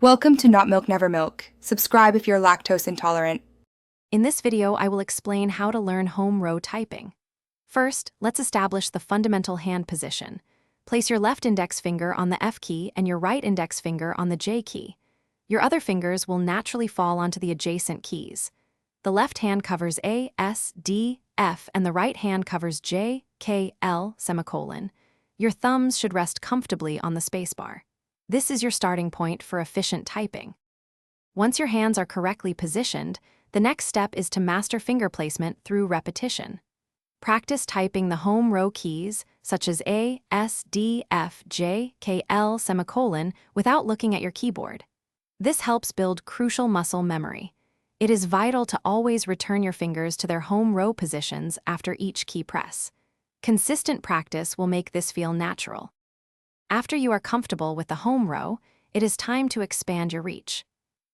Welcome to Not Milk Never Milk. Subscribe if you're lactose intolerant. In this video, I will explain how to learn home row typing. First, let's establish the fundamental hand position. Place your left index finger on the F key and your right index finger on the J key. Your other fingers will naturally fall onto the adjacent keys. The left hand covers A, S, D, F, and the right hand covers J, K, L, semicolon. Your thumbs should rest comfortably on the spacebar. This is your starting point for efficient typing. Once your hands are correctly positioned, the next step is to master finger placement through repetition. Practice typing the home row keys, such as A, S, D, F, J, K, L, semicolon, without looking at your keyboard. This helps build crucial muscle memory. It is vital to always return your fingers to their home row positions after each key press. Consistent practice will make this feel natural. After you are comfortable with the home row, it is time to expand your reach.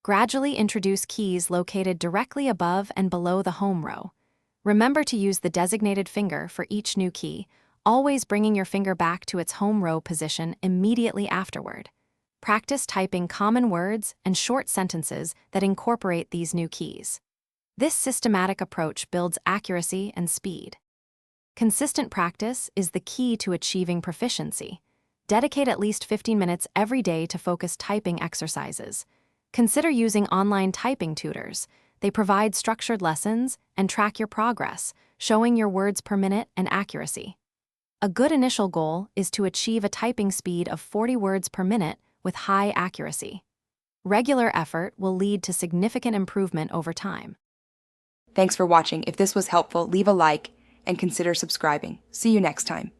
Gradually introduce keys located directly above and below the home row. Remember to use the designated finger for each new key, always bringing your finger back to its home row position immediately afterward. Practice typing common words and short sentences that incorporate these new keys. This systematic approach builds accuracy and speed. Consistent practice is the key to achieving proficiency. Dedicate at least 15 minutes every day to focus typing exercises. Consider using online typing tutors. They provide structured lessons and track your progress, showing your words per minute and accuracy. A good initial goal is to achieve a typing speed of 40 words per minute with high accuracy. Regular effort will lead to significant improvement over time. Thanks for watching. If this was helpful, leave a like and consider subscribing. See you next time.